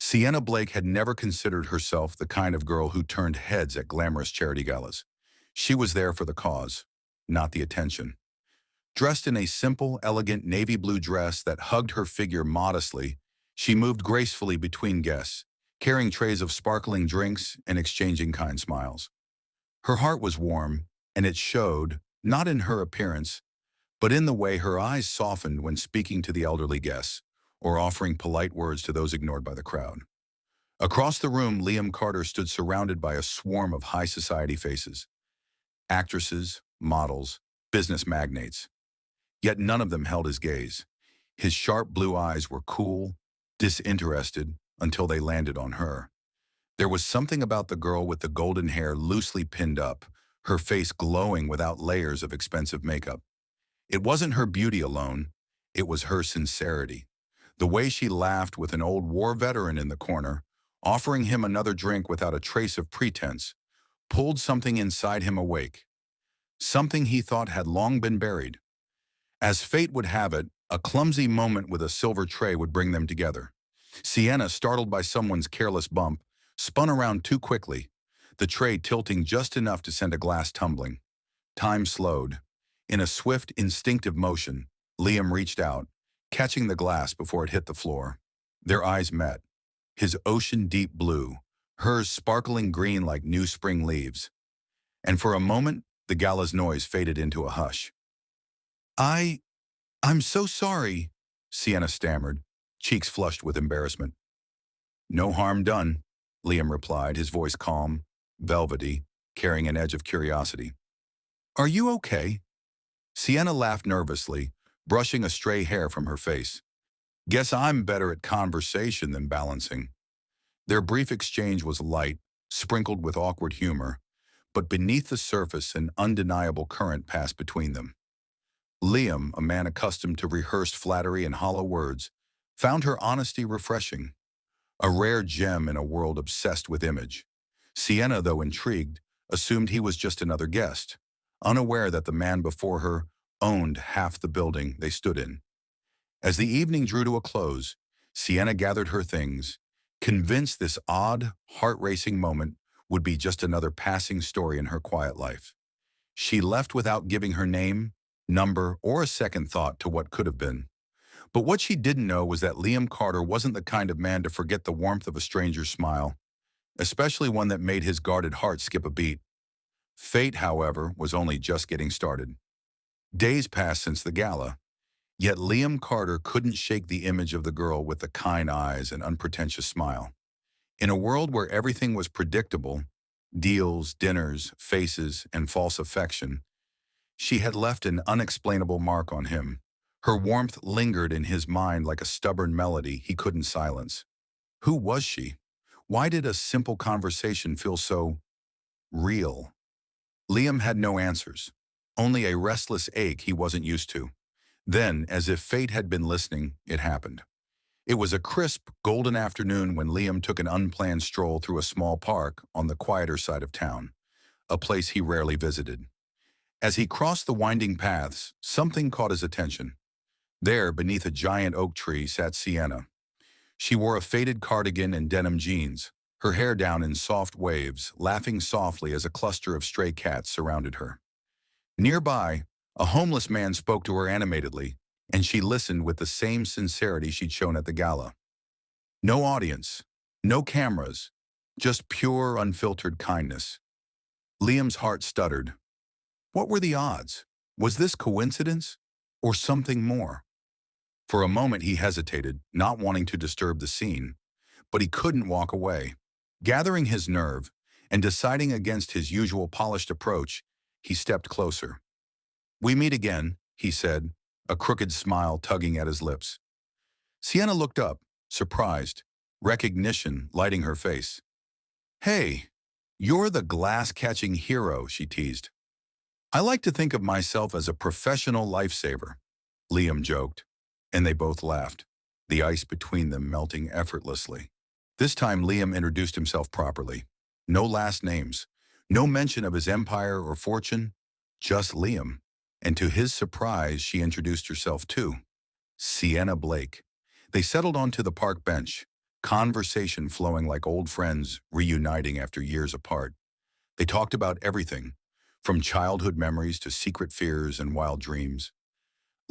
Sienna Blake had never considered herself the kind of girl who turned heads at glamorous charity galas. She was there for the cause, not the attention. Dressed in a simple, elegant navy blue dress that hugged her figure modestly, she moved gracefully between guests, carrying trays of sparkling drinks and exchanging kind smiles. Her heart was warm, and it showed, not in her appearance, but in the way her eyes softened when speaking to the elderly guests or offering polite words to those ignored by the crowd. Across the room, Liam Carter stood surrounded by a swarm of high society faces, actresses, models, business magnates. Yet none of them held his gaze. His sharp blue eyes were cool, disinterested, until they landed on her. There was something about the girl with the golden hair loosely pinned up, her face glowing without layers of expensive makeup. It wasn't her beauty alone, it was her sincerity. The way she laughed with an old war veteran in the corner, offering him another drink without a trace of pretense, pulled something inside him awake. Something he thought had long been buried. As fate would have it, a clumsy moment with a silver tray would bring them together. Sienna, startled by someone's careless bump, spun around too quickly, the tray tilting just enough to send a glass tumbling. Time slowed. In a swift, instinctive motion, Liam reached out, catching the glass before it hit the floor. Their eyes met. His ocean-deep blue, hers sparkling green like new spring leaves. And for a moment, the gala's noise faded into a hush. I... I'm so sorry, Sienna stammered, cheeks flushed with embarrassment. No harm done, Liam replied, his voice calm, velvety, carrying an edge of curiosity. Are you okay? Sienna laughed nervously, brushing a stray hair from her face. Guess I'm better at conversation than balancing. Their brief exchange was light, sprinkled with awkward humor, but beneath the surface an undeniable current passed between them. Liam, a man accustomed to rehearsed flattery and hollow words, found her honesty refreshing, a rare gem in a world obsessed with image. Sienna, though intrigued, assumed he was just another guest, unaware that the man before her owned half the building they stood in. As the evening drew to a close, Sienna gathered her things, convinced this odd, heart-racing moment would be just another passing story in her quiet life. She left without giving her name, number, or a second thought to what could have been. But what she didn't know was that Liam Carter wasn't the kind of man to forget the warmth of a stranger's smile, especially one that made his guarded heart skip a beat. Fate, however, was only just getting started. Days passed since the gala, yet Liam Carter couldn't shake the image of the girl with the kind eyes and unpretentious smile. In a world where everything was predictable, deals, dinners, faces, and false affection, she had left an unexplainable mark on him. Her warmth lingered in his mind like a stubborn melody he couldn't silence. Who was she? Why did a simple conversation feel so real? Liam had no answers, only a restless ache he wasn't used to. Then, as if fate had been listening, it happened. It was a crisp, golden afternoon when Liam took an unplanned stroll through a small park on the quieter side of town, a place he rarely visited. As he crossed the winding paths, something caught his attention. There, beneath a giant oak tree, sat Sienna. She wore a faded cardigan and denim jeans, her hair down in soft waves, laughing softly as a cluster of stray cats surrounded her. Nearby, a homeless man spoke to her animatedly, and she listened with the same sincerity she'd shown at the gala. No audience, no cameras, just pure, unfiltered kindness. Liam's heart stuttered. What were the odds? Was this coincidence or something more? For a moment he hesitated, not wanting to disturb the scene, but he couldn't walk away. Gathering his nerve and deciding against his usual polished approach, he stepped closer. We meet again, he said, a crooked smile tugging at his lips. Sienna looked up, surprised, recognition lighting her face. Hey, you're the glass-catching hero, she teased. I like to think of myself as a professional lifesaver, Liam joked, and they both laughed, the ice between them melting effortlessly. This time Liam introduced himself properly. No last names, no mention of his empire or fortune, just Liam. And to his surprise, she introduced herself too, Sienna Blake. They settled onto the park bench, conversation flowing like old friends reuniting after years apart. They talked about everything, from childhood memories to secret fears and wild dreams.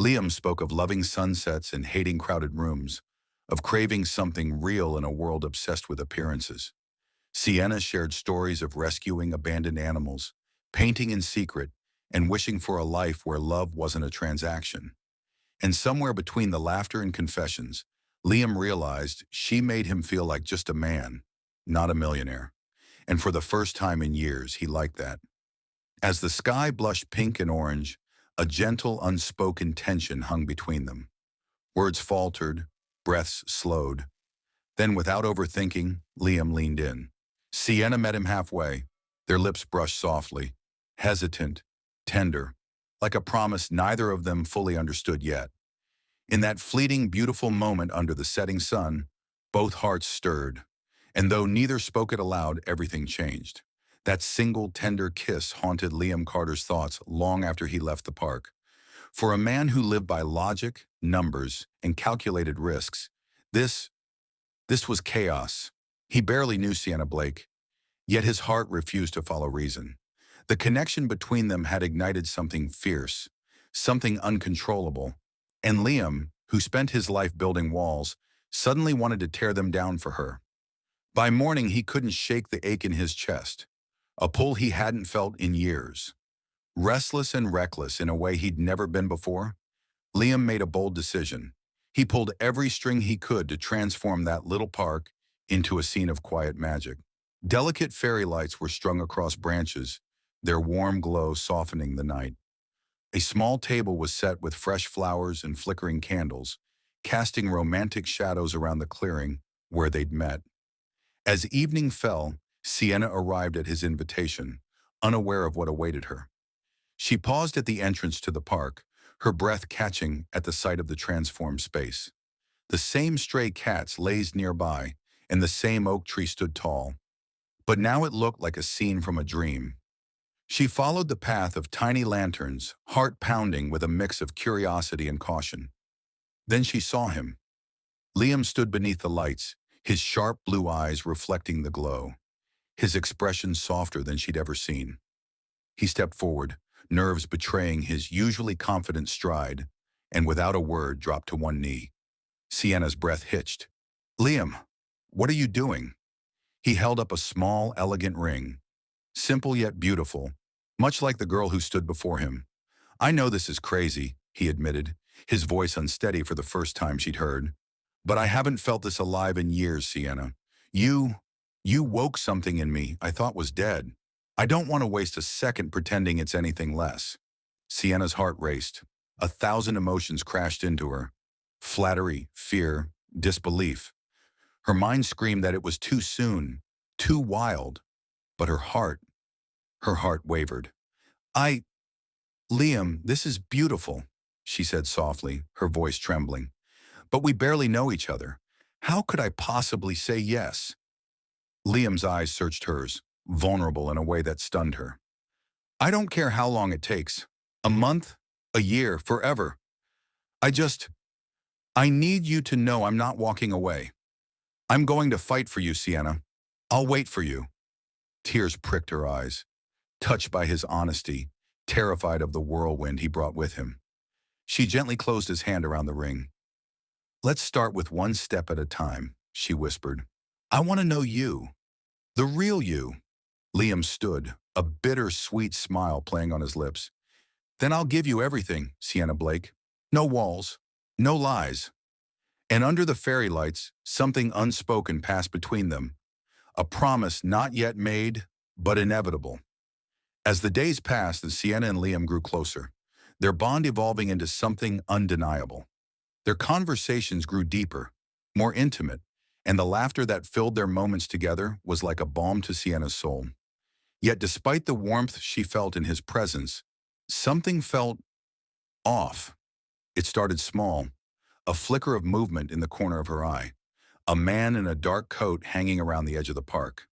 Liam spoke of loving sunsets and hating crowded rooms, of craving something real in a world obsessed with appearances. Sienna shared stories of rescuing abandoned animals, painting in secret, and wishing for a life where love wasn't a transaction. And somewhere between the laughter and confessions, Liam realized she made him feel like just a man, not a millionaire. And for the first time in years, he liked that. As the sky blushed pink and orange, a gentle, unspoken tension hung between them. Words faltered, breaths slowed. Then, without overthinking, Liam leaned in. Sienna met him halfway. Their lips brushed softly, hesitant, tender, like a promise neither of them fully understood yet. In that fleeting, beautiful moment under the setting sun, both hearts stirred. And though neither spoke it aloud, everything changed. That single, tender kiss haunted Liam Carter's thoughts long after he left the park. For a man who lived by logic, numbers, and calculated risks, this, this was chaos. He barely knew Sienna Blake, yet his heart refused to follow reason. The connection between them had ignited something fierce, something uncontrollable, and Liam, who spent his life building walls, suddenly wanted to tear them down for her. By morning, he couldn't shake the ache in his chest, a pull he hadn't felt in years. Restless and reckless in a way he'd never been before, Liam made a bold decision. He pulled every string he could to transform that little park into a scene of quiet magic. Delicate fairy lights were strung across branches, their warm glow softening the night. A small table was set with fresh flowers and flickering candles, casting romantic shadows around the clearing where they'd met. As evening fell, Sienna arrived at his invitation, unaware of what awaited her. She paused at the entrance to the park, her breath catching at the sight of the transformed space. The same stray cats lazed nearby, and the same oak tree stood tall. But now it looked like a scene from a dream. She followed the path of tiny lanterns, heart pounding with a mix of curiosity and caution. Then she saw him. Liam stood beneath the lights, his sharp blue eyes reflecting the glow, his expression softer than she'd ever seen. He stepped forward, nerves betraying his usually confident stride, and without a word dropped to one knee. Sienna's breath hitched. "Liam, what are you doing?" He held up a small, elegant ring, simple yet beautiful, much like the girl who stood before him. "I know this is crazy," he admitted, his voice unsteady for the first time she'd heard. "But I haven't felt this alive in years, Sienna. You, you woke something in me I thought was dead. I don't want to waste a second pretending it's anything less." Sienna's heart raced. 1,000 emotions crashed into her. Flattery, fear, disbelief. Her mind screamed that it was too soon, too wild. But her heart wavered. "I, Liam, this is beautiful," she said softly, her voice trembling. "But we barely know each other. How could I possibly say yes?" Liam's eyes searched hers, vulnerable in a way that stunned her. "I don't care how long it takes. A month, a year, forever. I just, I need you to know I'm not walking away. I'm going to fight for you, Sienna. I'll wait for you." Tears pricked her eyes, touched by his honesty, terrified of the whirlwind he brought with him. She gently closed his hand around the ring. "Let's start with one step at a time," she whispered. "I want to know you, the real you." Liam stood, a bitter-sweet smile playing on his lips. "Then I'll give you everything, Sienna Blake. No walls, no lies." And under the fairy lights, something unspoken passed between them, a promise not yet made, but inevitable. As the days passed and Sienna and Liam grew closer, their bond evolving into something undeniable. Their conversations grew deeper, more intimate, and the laughter that filled their moments together was like a balm to Sienna's soul. Yet despite the warmth she felt in his presence, something felt off. It started small, a flicker of movement in the corner of her eye, a man in a dark coat hanging around the edge of the park.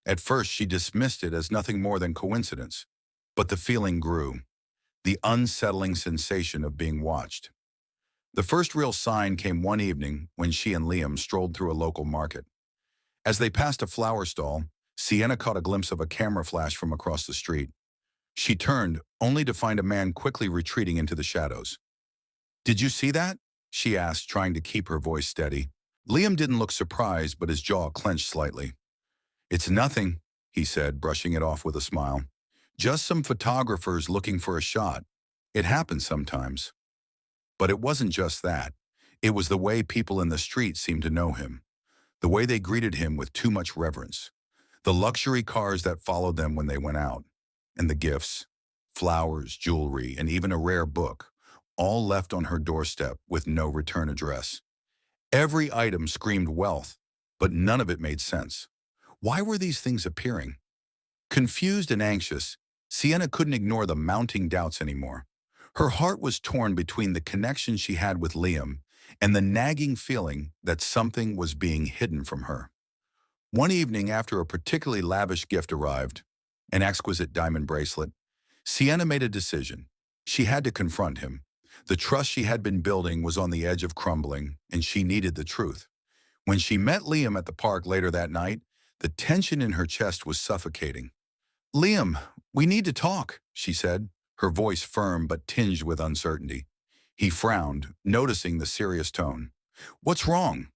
At first, she dismissed it as nothing more than coincidence, but the feeling grew, the unsettling sensation of being watched. The first real sign came one evening when she and Liam strolled through a local market. As they passed a flower stall, Sienna caught a glimpse of a camera flash from across the street. She turned, only to find a man quickly retreating into the shadows. "Did you see that?" she asked, trying to keep her voice steady. Liam didn't look surprised, but his jaw clenched slightly. "It's nothing," he said, brushing it off with a smile. "Just some photographers looking for a shot. It happens sometimes." But it wasn't just that. It was the way people in the street seemed to know him. The way they greeted him with too much reverence. The luxury cars that followed them when they went out. And the gifts, flowers, jewelry, and even a rare book, all left on her doorstep with no return address. Every item screamed wealth, but none of it made sense. Why were these things appearing? Confused and anxious, Sienna couldn't ignore the mounting doubts anymore. Her heart was torn between the connection she had with Liam and the nagging feeling that something was being hidden from her. One evening after a particularly lavish gift arrived, an exquisite diamond bracelet, Sienna made a decision. She had to confront him. The trust she had been building was on the edge of crumbling, and she needed the truth. When she met Liam at the park later that night, the tension in her chest was suffocating. "Liam, we need to talk," she said, her voice firm but tinged with uncertainty. He frowned, noticing the serious tone. "What's wrong?"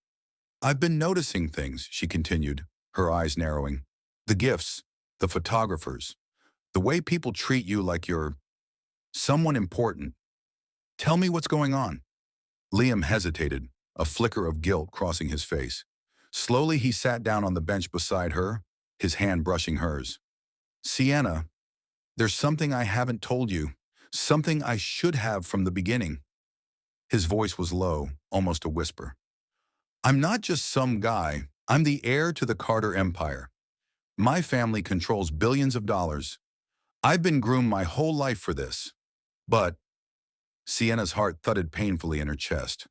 "I've been noticing things," she continued, her eyes narrowing. "The gifts, the photographers, the way people treat you like you're someone important. Tell me what's going on." Liam hesitated, a flicker of guilt crossing his face. Slowly he sat down on the bench beside her, his hand brushing hers. "Sienna, there's something I haven't told you, something I should have from the beginning." His voice was low, almost a whisper. "I'm not just some guy. I'm the heir to the Carter Empire. My family controls billions of dollars. I've been groomed my whole life for this. But—" Sienna's heart thudded painfully in her chest.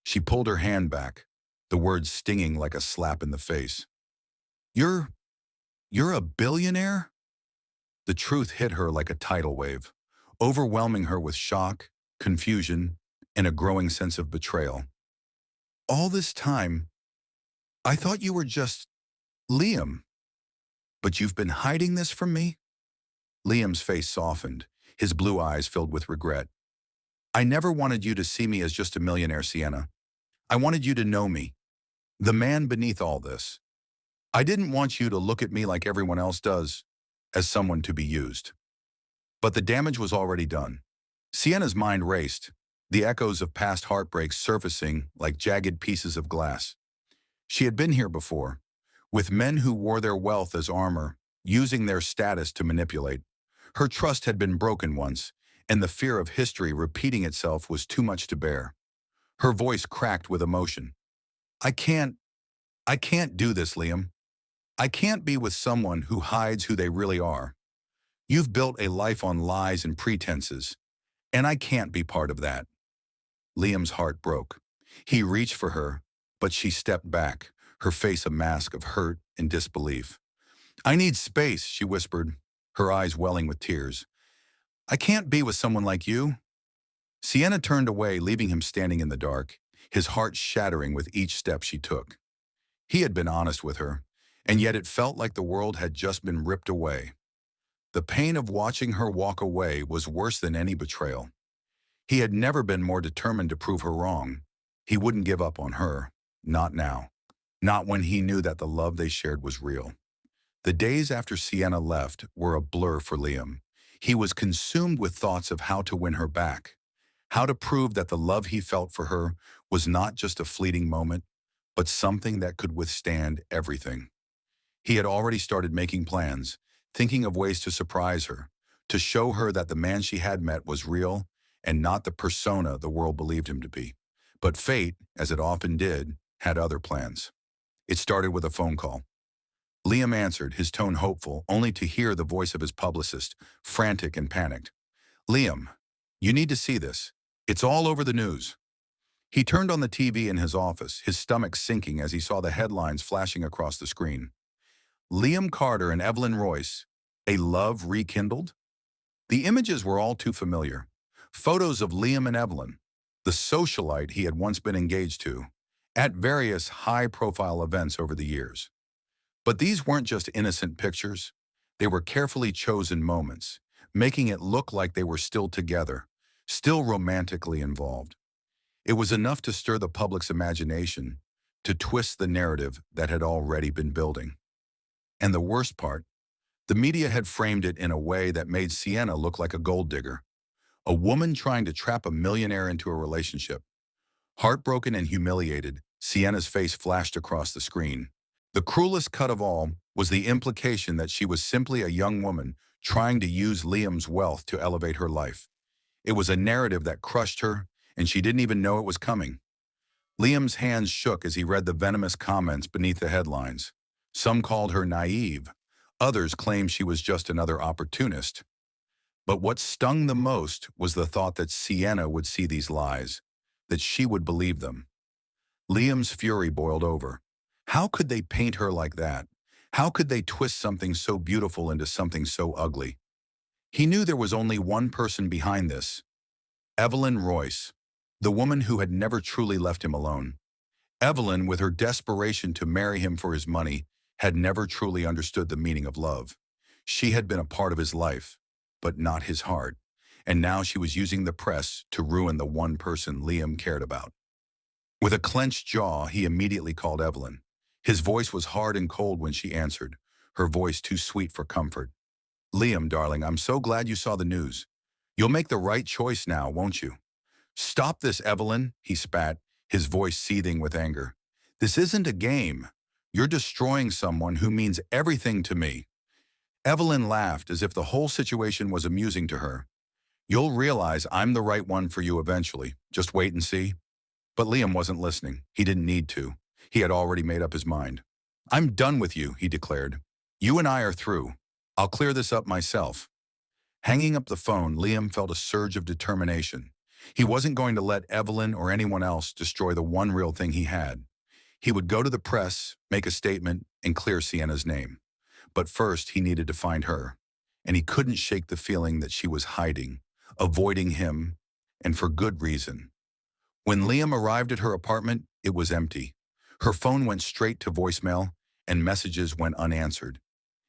She pulled her hand back, the words stinging like a slap in the face. You're a billionaire?" The truth hit her like a tidal wave, overwhelming her with shock, confusion, and a growing sense of betrayal. "All this time, I thought you were just Liam. But you've been hiding this from me?" Liam's face softened, his blue eyes filled with regret. "I never wanted you to see me as just a millionaire, Sienna. I wanted you to know me, the man beneath all this. I didn't want you to look at me like everyone else does, as someone to be used." But the damage was already done. Sienna's mind raced, the echoes of past heartbreaks surfacing like jagged pieces of glass. She had been here before, with men who wore their wealth as armor, using their status to manipulate. Her trust had been broken once, and the fear of history repeating itself was too much to bear. Her voice cracked with emotion. I can't do this, Liam. I can't be with someone who hides who they really are. You've built a life on lies and pretenses, and I can't be part of that." Liam's heart broke. He reached for her, but she stepped back, her face a mask of hurt and disbelief. "I need space," she whispered, her eyes welling with tears. "I can't be with someone like you." Sienna turned away, leaving him standing in the dark, his heart shattering with each step she took. He had been honest with her, and yet it felt like the world had just been ripped away. The pain of watching her walk away was worse than any betrayal. He had never been more determined to prove her wrong. He wouldn't give up on her, not now, not when he knew that the love they shared was real. The days after Sienna left were a blur for Liam. He was consumed with thoughts of how to win her back, how to prove that the love he felt for her was not just a fleeting moment, but something that could withstand everything. He had already started making plans, thinking of ways to surprise her, to show her that the man she had met was real and not the persona the world believed him to be. But fate, as it often did, had other plans. It started with a phone call. Liam answered, his tone hopeful, only to hear the voice of his publicist, frantic and panicked. "Liam, you need to see this. It's all over the news." He turned on the TV in his office, his stomach sinking as he saw the headlines flashing across the screen. Liam Carter and Evelyn Royce, a love rekindled? The images were all too familiar. Photos of Liam and Evelyn, the socialite he had once been engaged to, at various high-profile events over the years. But these weren't just innocent pictures. They were carefully chosen moments, making it look like they were still together, still romantically involved. It was enough to stir the public's imagination, to twist the narrative that had already been building. And the worst part, the media had framed it in a way that made Sienna look like a gold digger, a woman trying to trap a millionaire into a relationship. Heartbroken and humiliated, Sienna's face flashed across the screen. The cruelest cut of all was the implication that she was simply a young woman trying to use Liam's wealth to elevate her life. It was a narrative that crushed her, and she didn't even know it was coming. Liam's hands shook as he read the venomous comments beneath the headlines. Some called her naive. Others claimed she was just another opportunist. But what stung the most was the thought that Sienna would see these lies, that she would believe them. Liam's fury boiled over. How could they paint her like that? How could they twist something so beautiful into something so ugly? He knew there was only one person behind this: Evelyn Royce, the woman who had never truly left him alone. Evelyn, with her desperation to marry him for his money, had never truly understood the meaning of love. She had been a part of his life, but not his heart, and now she was using the press to ruin the one person Liam cared about. With a clenched jaw, he immediately called Evelyn. His voice was hard and cold when she answered, her voice too sweet for comfort. Liam, darling, I'm so glad you saw the news. You'll make the right choice now, won't you? Stop this, Evelyn, he spat, his voice seething with anger. This isn't a game. You're destroying someone who means everything to me. Evelyn laughed as if the whole situation was amusing to her. You'll realize I'm the right one for you eventually. Just wait and see. But Liam wasn't listening. He didn't need to. He had already made up his mind. I'm done with you, he declared. You and I are through. I'll clear this up myself. Hanging up the phone, Liam felt a surge of determination. He wasn't going to let Evelyn or anyone else destroy the one real thing he had. He would go to the press, make a statement, and clear Sienna's name. But first, he needed to find her. And he couldn't shake the feeling that she was hiding, avoiding him, and for good reason. When Liam arrived at her apartment, it was empty. Her phone went straight to voicemail, and messages went unanswered.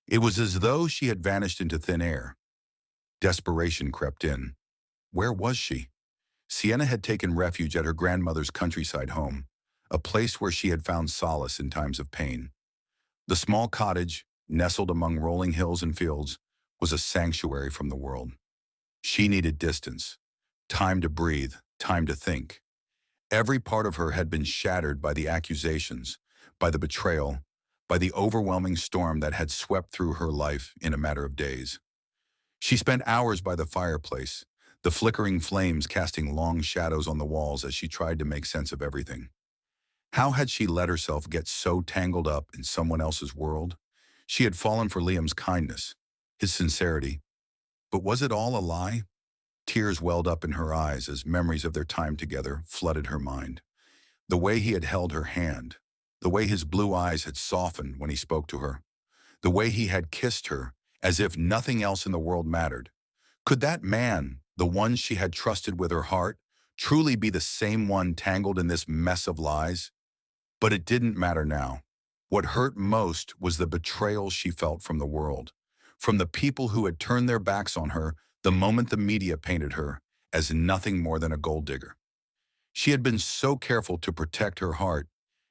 It was as though she had vanished into thin air. Desperation crept in. Where was she? Sienna had taken refuge at her grandmother's countryside home, a place where she had found solace in times of pain. The small cottage, nestled among rolling hills and fields, was a sanctuary from the world. She needed distance, time to breathe, time to think. Every part of her had been shattered by the accusations, by the betrayal, by the overwhelming storm that had swept through her life in a matter of days. She spent hours by the fireplace, the flickering flames casting long shadows on the walls as she tried to make sense of everything. How had she let herself get so tangled up in someone else's world? She had fallen for Liam's kindness, his sincerity. But was it all a lie? Tears welled up in her eyes as memories of their time together flooded her mind. The way he had held her hand, the way his blue eyes had softened when he spoke to her, the way he had kissed her as if nothing else in the world mattered. Could that man, the one she had trusted with her heart, truly be the same one tangled in this mess of lies? But it didn't matter now. What hurt most was the betrayal she felt from the world, from the people who had turned their backs on her the moment the media painted her as nothing more than a gold digger. She had been so careful to protect her heart,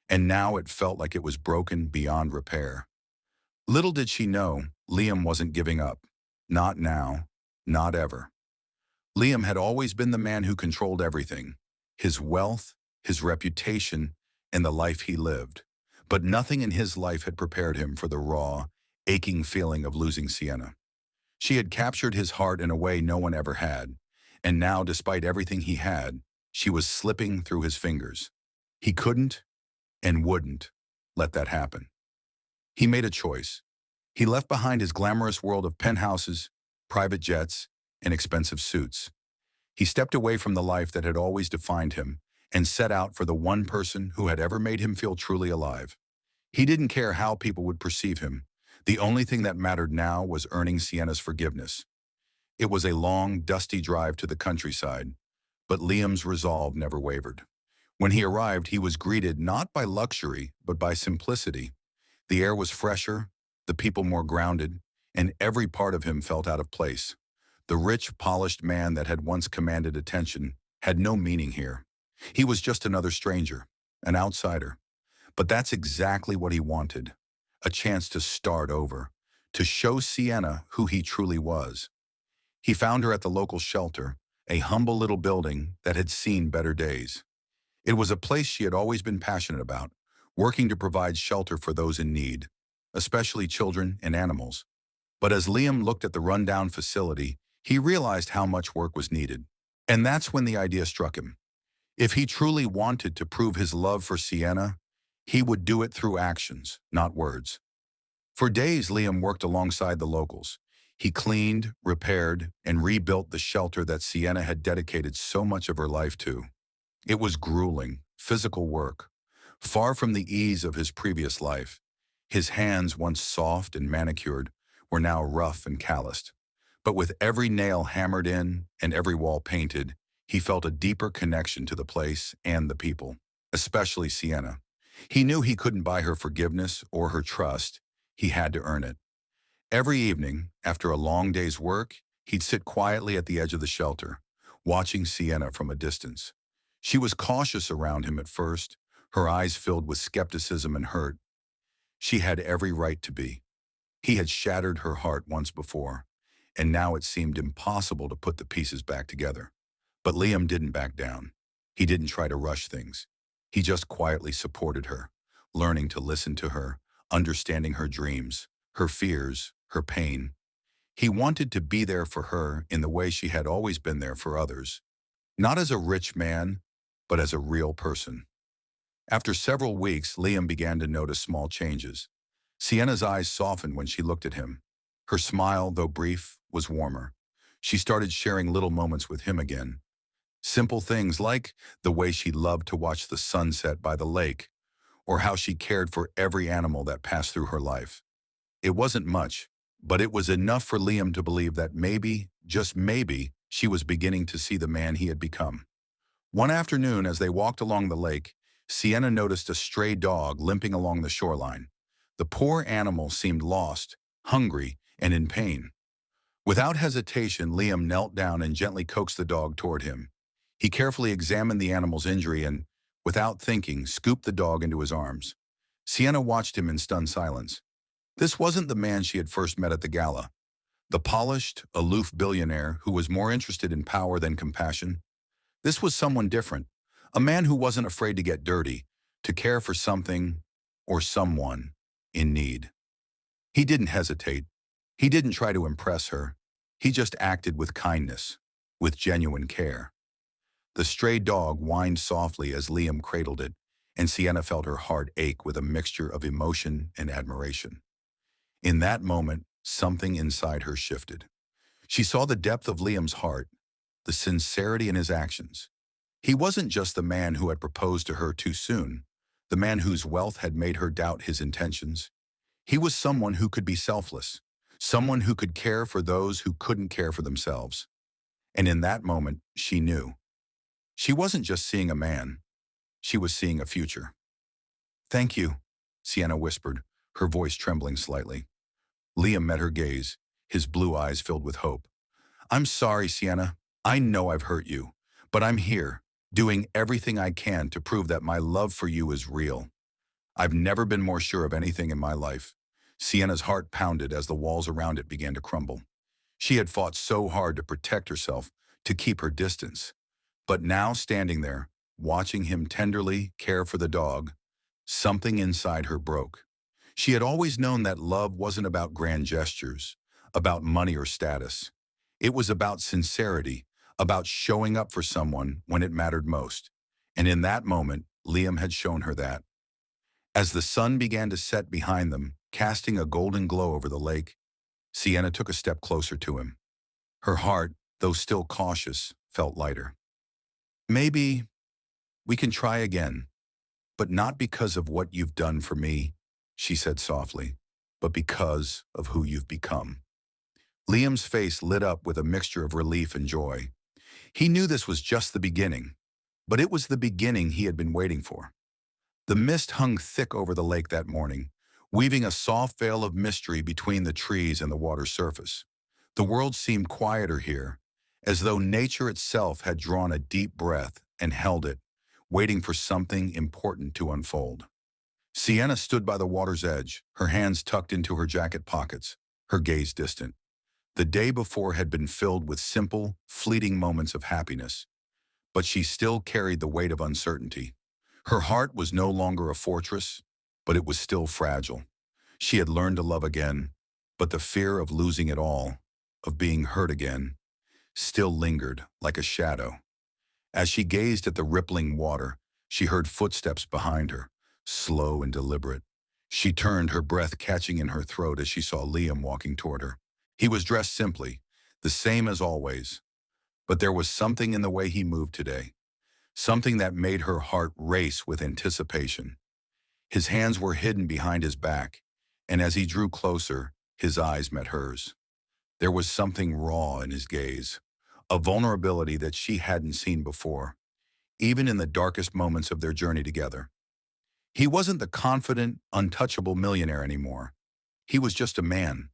and now it felt like it was broken beyond repair. Little did she know, Liam wasn't giving up. Not now, not ever. Liam had always been the man who controlled everything, his wealth, his reputation, and the life he lived. But nothing in his life had prepared him for the raw, aching feeling of losing Sienna. She had captured his heart in a way no one ever had, and now, despite everything he had, she was slipping through his fingers. He couldn't and wouldn't let that happen. He made a choice. He left behind his glamorous world of penthouses, private jets, and expensive suits. He stepped away from the life that had always defined him and set out for the one person who had ever made him feel truly alive. He didn't care how people would perceive him. The only thing that mattered now was earning Sienna's forgiveness. It was a long, dusty drive to the countryside, But Liam's resolve never wavered. When he arrived, he was greeted not by luxury, but by simplicity. The air was fresher, the people more grounded, and every part of him felt out of place. The rich, polished man that had once commanded attention had no meaning here. He was just another stranger, an outsider. But that's exactly what he wanted. A chance to start over, to show Sienna who he truly was. He found her at the local shelter, a humble little building that had seen better days. It was a place she had always been passionate about, working to provide shelter for those in need, especially children and animals. But as Liam looked at the rundown facility, he realized how much work was needed. And that's when the idea struck him. If he truly wanted to prove his love for Sienna, he would do it through actions, not words. For days, Liam worked alongside the locals. He cleaned, repaired, and rebuilt the shelter that Sienna had dedicated so much of her life to. It was grueling, physical work, far from the ease of his previous life. His hands, once soft and manicured, were now rough and calloused. But with every nail hammered in and every wall painted, he felt a deeper connection to the place and the people, especially Sienna. He knew he couldn't buy her forgiveness or her trust. He had to earn it. Every evening, after a long day's work, he'd sit quietly at the edge of the shelter, watching Sienna from a distance. She was cautious around him at first, her eyes filled with skepticism and hurt. She had every right to be. He had shattered her heart once before, and now it seemed impossible to put the pieces back together. But Liam didn't back down. He didn't try to rush things. He just quietly supported her, learning to listen to her, understanding her dreams, her fears, her pain. He wanted to be there for her in the way she had always been there for others, not as a rich man, but as a real person. After several weeks, Liam began to notice small changes. Sienna's eyes softened when she looked at him. Her smile, though brief, was warmer. She started sharing little moments with him again. Simple things like the way she loved to watch the sunset by the lake, or how she cared for every animal that passed through her life. It wasn't much, but it was enough for Liam to believe that maybe, just maybe, she was beginning to see the man he had become. One afternoon, as they walked along the lake, Sienna noticed a stray dog limping along the shoreline. The poor animal seemed lost, hungry, and in pain. Without hesitation, Liam knelt down and gently coaxed the dog toward him. He carefully examined the animal's injury and, without thinking, scooped the dog into his arms. Sienna watched him in stunned silence. This wasn't the man she had first met at the gala. The polished, aloof billionaire who was more interested in power than compassion. This was someone different, a man who wasn't afraid to get dirty, to care for something or someone in need. He didn't hesitate. He didn't try to impress her. He just acted with kindness, with genuine care. The stray dog whined softly as Liam cradled it, and Sienna felt her heart ache with a mixture of emotion and admiration. In that moment, something inside her shifted. She saw the depth of Liam's heart, the sincerity in his actions. He wasn't just the man who had proposed to her too soon, the man whose wealth had made her doubt his intentions. He was someone who could be selfless, someone who could care for those who couldn't care for themselves. And in that moment, she knew. She wasn't just seeing a man, she was seeing a future. "Thank you," Sienna whispered, her voice trembling slightly. Liam met her gaze, his blue eyes filled with hope. "I'm sorry, Sienna. I know I've hurt you, but I'm here, doing everything I can to prove that my love for you is real. I've never been more sure of anything in my life." Sienna's heart pounded as the walls around it began to crumble. She had fought so hard to protect herself, to keep her distance. But now, standing there, watching him tenderly care for the dog, something inside her broke. She had always known that love wasn't about grand gestures, about money or status. It was about sincerity, about showing up for someone when it mattered most. And in that moment, Liam had shown her that. As the sun began to set behind them, casting a golden glow over the lake, Sienna took a step closer to him. Her heart, though still cautious, felt lighter. "Maybe we can try again, but not because of what you've done for me," she said softly, "but because of who you've become." Liam's face lit up with a mixture of relief and joy. He knew this was just the beginning, but it was the beginning he had been waiting for. The mist hung thick over the lake that morning, weaving a soft veil of mystery between the trees and the water's surface. The world seemed quieter here, as though nature itself had drawn a deep breath and held it, waiting for something important to unfold. Sienna stood by the water's edge, her hands tucked into her jacket pockets, her gaze distant. The day before had been filled with simple, fleeting moments of happiness, but she still carried the weight of uncertainty. Her heart was no longer a fortress, but it was still fragile. She had learned to love again, but the fear of losing it all, of being hurt again, still lingered like a shadow. As she gazed at the rippling water, she heard footsteps behind her, slow and deliberate. She turned, her breath catching in her throat as she saw Liam walking toward her. He was dressed simply, the same as always, but there was something in the way he moved today, something that made her heart race with anticipation. His hands were hidden behind his back, and as he drew closer, his eyes met hers. There was something raw in his gaze, a vulnerability that she hadn't seen before, even in the darkest moments of their journey together. He wasn't the confident, untouchable millionaire anymore. He was just a man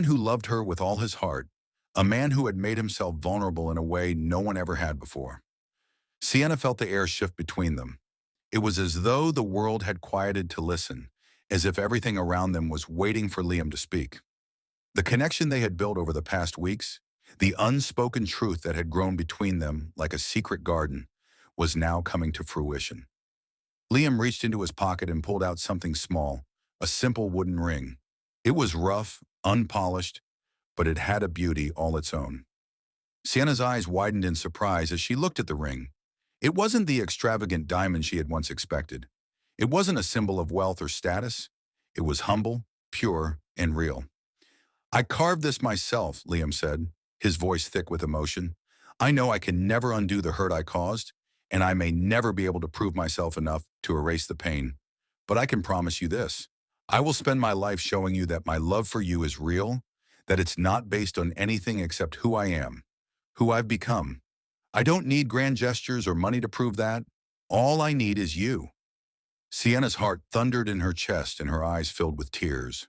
who loved her with all his heart, a man who had made himself vulnerable in a way no one ever had before. Sienna felt the air shift between them. It was as though the world had quieted to listen, as if everything around them was waiting for Liam to speak. The connection they had built over the past weeks, the unspoken truth that had grown between them like a secret garden, was now coming to fruition. Liam reached into his pocket and pulled out something small, a simple wooden ring. It was rough, unpolished, but it had a beauty all its own. Sienna's eyes widened in surprise as she looked at the ring. It wasn't the extravagant diamond she had once expected. It wasn't a symbol of wealth or status. It was humble, pure, and real. "I carved this myself," Liam said, his voice thick with emotion. "I know I can never undo the hurt I caused, and I may never be able to prove myself enough to erase the pain. But I can promise you this. I will spend my life showing you that my love for you is real, that it's not based on anything except who I am, who I've become. I don't need grand gestures or money to prove that. All I need is you." Sienna's heart thundered in her chest and her eyes filled with tears.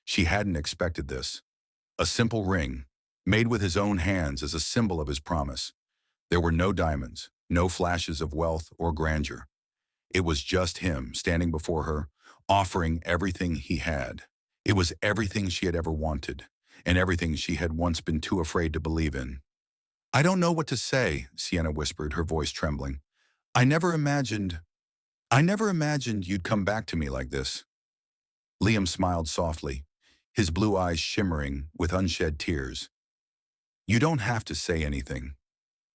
She hadn't expected this. A simple ring, made with his own hands as a symbol of his promise. There were no diamonds, no flashes of wealth or grandeur. It was just him standing before her, offering everything he had. It was everything she had ever wanted, and everything she had once been too afraid to believe in. "I don't know what to say," Sienna whispered, her voice trembling. I never imagined, I never imagined you'd come back to me like this." Liam smiled softly, his blue eyes shimmering with unshed tears. "You don't have to say anything.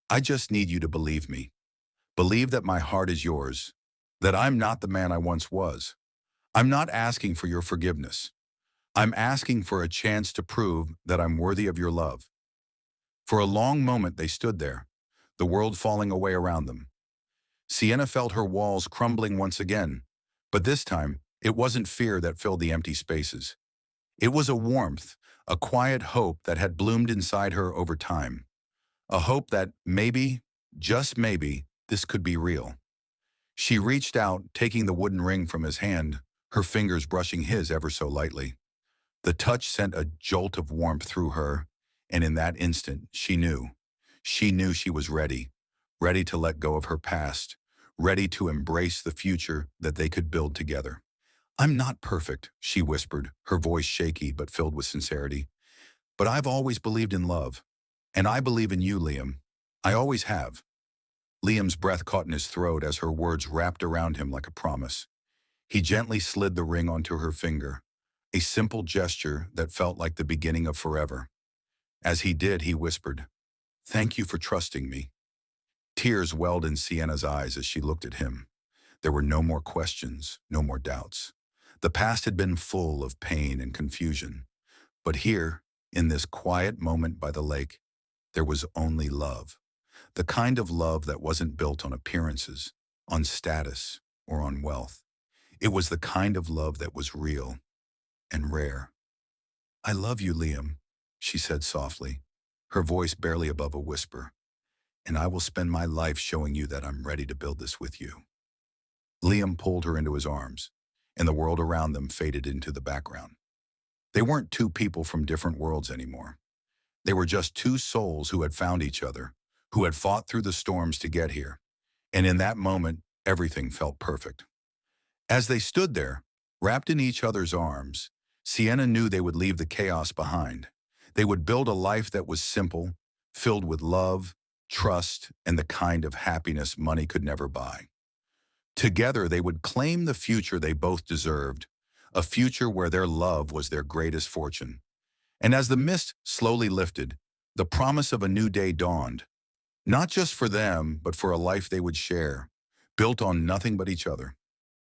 I just need you to believe me. Believe that my heart is yours, that I'm not the man I once was. I'm not asking for your forgiveness. I'm asking for a chance to prove that I'm worthy of your love." For a long moment they stood there, the world falling away around them. Sienna felt her walls crumbling once again, but this time it wasn't fear that filled the empty spaces. It was a warmth, a quiet hope that had bloomed inside her over time. A hope that maybe, just maybe, this could be real. She reached out, taking the wooden ring from his hand, her fingers brushing his ever so lightly. The touch sent a jolt of warmth through her, and in that instant, she knew. She knew she was ready, ready to let go of her past, ready to embrace the future that they could build together. "I'm not perfect," she whispered, her voice shaky but filled with sincerity. "But I've always believed in love. And I believe in you, Liam. I always have." Liam's breath caught in his throat as her words wrapped around him like a promise. He gently slid the ring onto her finger, a simple gesture that felt like the beginning of forever. As he did, he whispered, "Thank you for trusting me." Tears welled in Sienna's eyes as she looked at him. There were no more questions, no more doubts. The past had been full of pain and confusion. But here, in this quiet moment by the lake, there was only love. The kind of love that wasn't built on appearances, on status, or on wealth. It was the kind of love that was real and rare. "I love you, Liam," she said softly, her voice barely above a whisper. and I will spend my life showing you that I'm ready to build this with you. Liam pulled her into his arms, and the world around them faded into the background. They weren't two people from different worlds anymore. They were just two souls who had found each other, who had fought through the storms to get here. And in that moment, everything felt perfect. As they stood there, wrapped in each other's arms, Sienna knew they would leave the chaos behind. They would build a life that was simple, filled with love, trust, and the kind of happiness money could never buy. Together, they would claim the future they both deserved, a future where their love was their greatest fortune. And as the mist slowly lifted, the promise of a new day dawned, not just for them, but for a life they would share, built on nothing but each other.